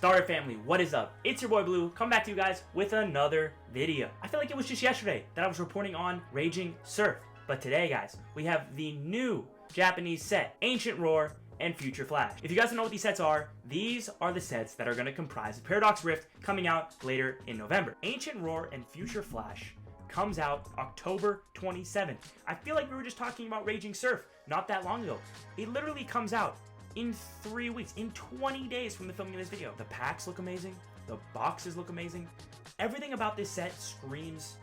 Starter family, what is up? It's your boy Blue, coming back to you guys with another video. I feel like it was just yesterday that I was reporting on Raging Surf, but today guys, we have the new Japanese set, Ancient Roar and Future Flash. If you guys don't know what these sets are, these are the sets that are going to comprise of Paradox Rift coming out later in November. Ancient Roar and Future Flash comes out October 27th. I feel like we were just talking about Raging Surf not that long ago. It literally comes out in 3 weeks, in 20 days from the filming of this video. The packs look amazing. The boxes look amazing. Everything about this set screams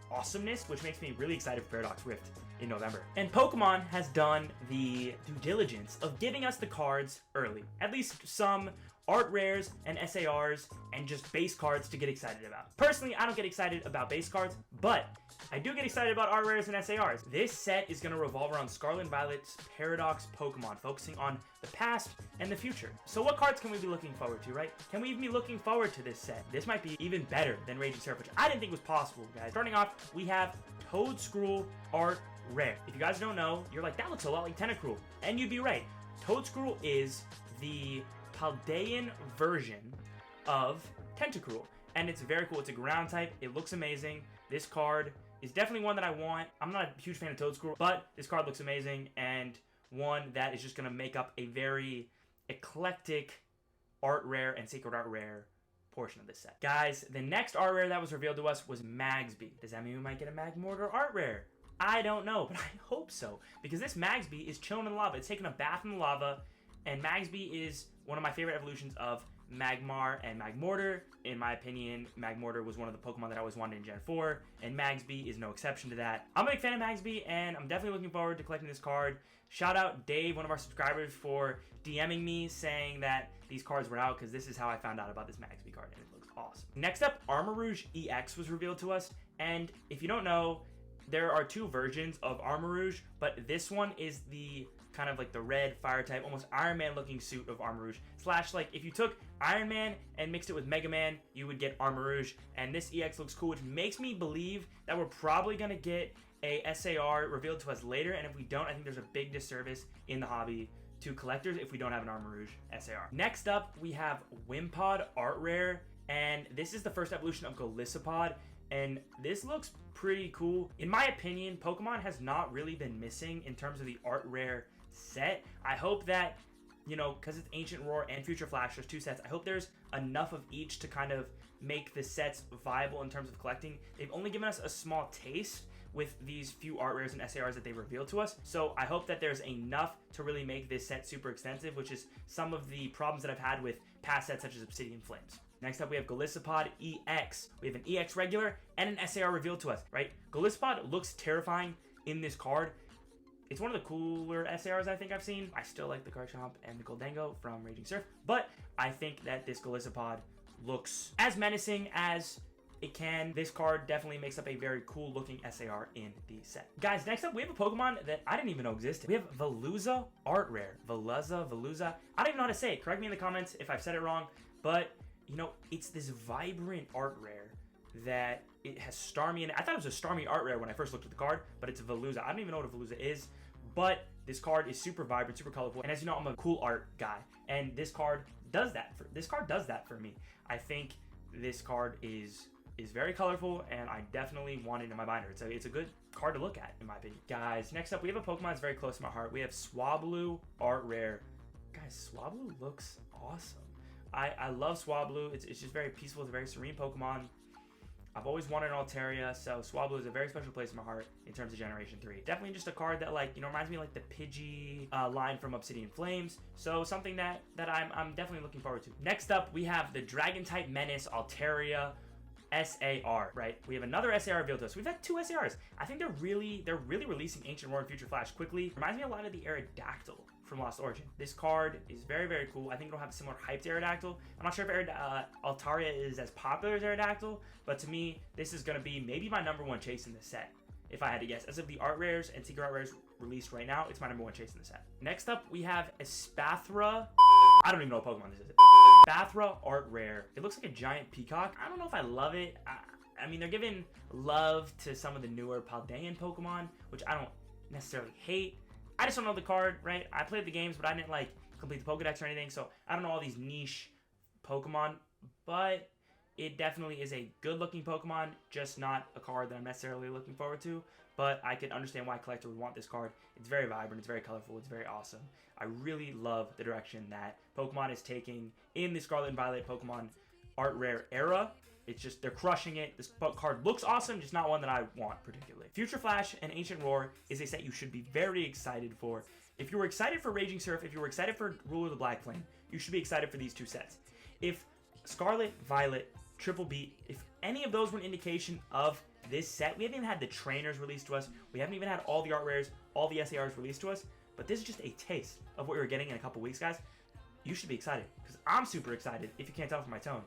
awesomeness, which makes me really excited for Paradox Rift in November. And Pokemon has done the due diligence of giving us the cards early. At least some art rares and SARs and just base cards to get excited about. Personally, I don't get excited about base cards, but I do get excited about art rares and SARs. This set is going to revolve around Scarlet and Violet's Paradox Pokemon, focusing on the past and the future. So what cards can we be looking forward to, right? Can we even be looking forward to this set? This might be even better than Raging Surf, which I didn't think was possible, guys. Starting off, we have Toedscruel art rare. If you guys don't know, you're like, that looks a lot like Tentacruel. And you'd be right. Toedscruel is the Paldean version of Tentacruel. And it's very cool. It's a ground type. It looks amazing. This card is definitely one that I want. I'm not a huge fan of Toedscruel, but this card looks amazing and one that is just going to make up a very eclectic art rare and sacred art rare portion of this set. Guys, the next art rare that was revealed to us was Magsby. Does that mean we might get a Magmortar art rare? I don't know, but I hope so, because this Magsby is chilling in lava. It's taking a bath in the lava, and Magsby is one of my favorite evolutions of Magmar and Magmortar. In my opinion, Magmortar was one of the Pokemon that I always wanted in Gen 4, and Magsby is no exception to that. I'm a big fan of Magsby, and I'm definitely looking forward to collecting this card. Shout out Dave, one of our subscribers, for DMing me saying that these cards were out, because this is how I found out about this Magsby card, and it looks awesome. Next up, Armarouge EX was revealed to us, and if you don't know, there are two versions of Armarouge, but this one is the kind of like the red fire type, almost Iron Man looking suit of Armarouge. Slash, like, if you took Iron Man and mixed it with Mega Man, you would get Armarouge. And this EX looks cool, which makes me believe that we're probably going to get a SAR revealed to us later. And if we don't, I think there's a big disservice in the hobby to collectors if we don't have an Armarouge SAR. Next up, we have Wimpod Art Rare. And this is the first evolution of Golisopod. And this looks pretty cool. In my opinion, Pokemon has not really been missing in terms of the art rare set. I hope that, you know, because it's Ancient Roar and Future Flash, there's two sets. I hope there's enough of each to kind of make the sets viable in terms of collecting. They've only given us a small taste with these few art rares and SARs that they revealed to us. So I hope that there's enough to really make this set super extensive, which is some of the problems that I've had with past sets such as Obsidian Flames. Next up, we have Golisopod EX. We have an EX regular and an SAR revealed to us, right? Golisopod looks terrifying in this card. It's one of the cooler SARs I think I've seen. I still like the Garchomp and the Goldango from Raging Surf, but I think that this Golisopod looks as menacing as it can. This card definitely makes up a very cool looking SAR in the set. Guys, next up, we have a Pokemon that I didn't even know existed. We have Veluza Art Rare. Veluza. I don't even know how to say it. Correct me in the comments if I've said it wrong, but you know, it's this vibrant art rare that it has Starmie in it. I thought it was a Starmie art rare when I first looked at the card, but it's a Veluza. I don't even know what a Veluza is, but this card is super vibrant, super colorful. And as you know, I'm a cool art guy, and this card does that for me. I think this card is very colorful, and I definitely want it in my binder. It's a good card to look at, in my opinion. Guys, next up, we have a Pokemon that's very close to my heart. We have Swablu Art Rare. Guys, Swablu looks awesome. I love Swablu. It's just very peaceful. It's a very serene Pokemon. I've always wanted an Altaria, so Swablu is a very special place in my heart in terms of Generation 3. Definitely just a card that, like, you know, reminds me of like the Pidgey line from Obsidian Flames. So something that I'm definitely looking forward to. Next up, we have the Dragon-type Menace Altaria SAR, right? We have another SAR revealed to us. We've had two SARs. I think they're really releasing Ancient Roar and Future Flash quickly. Reminds me a lot of the Aerodactyl from Lost Origin. This card is very, very cool. I think it'll have a similar hype to Aerodactyl. I'm not sure if Altaria is as popular as Aerodactyl, but to me, this is going to be maybe my number one chase in this set, if I had to guess. As of the art rares and secret art rares released right now, it's my number one chase in the set. Next up, we have Espathra. I don't even know what Pokemon this is. Espathra art rare. It looks like a giant peacock. I don't know if I love it. I mean, they're giving love to some of the newer Paldean Pokemon, which I don't necessarily hate. I just don't know the card, right? I played the games, but I didn't like complete the Pokedex or anything, so I don't know all these niche Pokemon, but it definitely is a good-looking Pokemon, just not a card that I'm necessarily looking forward to. But I can understand why a collector would want this card. It's very vibrant, it's very colorful, it's very awesome. I really love the direction that Pokemon is taking in the Scarlet and Violet Pokemon art rare era. It's just, they're crushing it. This card looks awesome, just not one that I want particularly. Future Flash and Ancient Roar is a set you should be very excited for. If you were excited for Raging Surf, if you were excited for Ruler of the Black Flame, you should be excited for these two sets. If Scarlet, Violet, Triple Beat, if any of those were an indication of this set, we haven't even had the trainers released to us. We haven't even had all the art rares, all the SARs released to us. But this is just a taste of what we're getting in a couple weeks, guys. You should be excited, because I'm super excited, if you can't tell from my tone.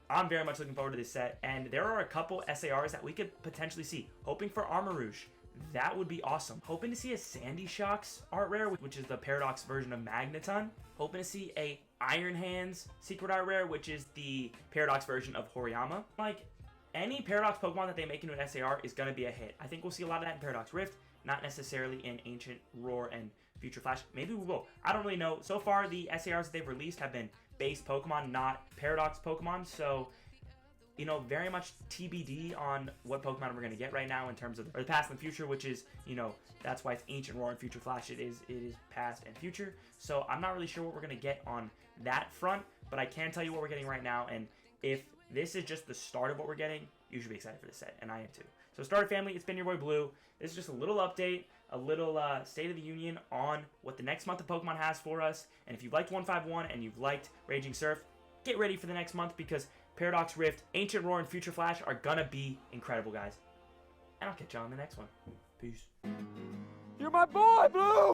I'm very much looking forward to this set, and there are a couple SARs that we could potentially see. Hoping for Armor Rouge. That would be awesome. Hoping to see a Sandy Shocks art rare, which is the Paradox version of Magneton. Hoping to see a Iron Hands secret art rare, which is the Paradox version of Horiyama. Like, any Paradox Pokemon that they make into an SAR is going to be a hit. I think we'll see a lot of that in Paradox Rift, not necessarily in Ancient Roar and Future Flash. Maybe we will. I don't really know. So far, the SARs that they've released have been base Pokemon, not Paradox Pokemon. So, you know, very much TBD on what Pokemon we're going to get right now in terms of the past and future, which is, you know, that's why it's Ancient Roar and Future Flash. It is past and future. So I'm not really sure what we're going to get on that front, but I can tell you what we're getting right now. And if this is just the start of what we're getting, you should be excited for this set, and I am too. So Starter Family, it's been your boy Blue. This is just a little update, a little State of the Union on what the next month of Pokemon has for us. And if you've liked 151 and you've liked Raging Surf, get ready for the next month, because Paradox Rift, Ancient Roar, and Future Flash are gonna be incredible, guys. And I'll catch you on the next one. Peace. You're my boy, Blue!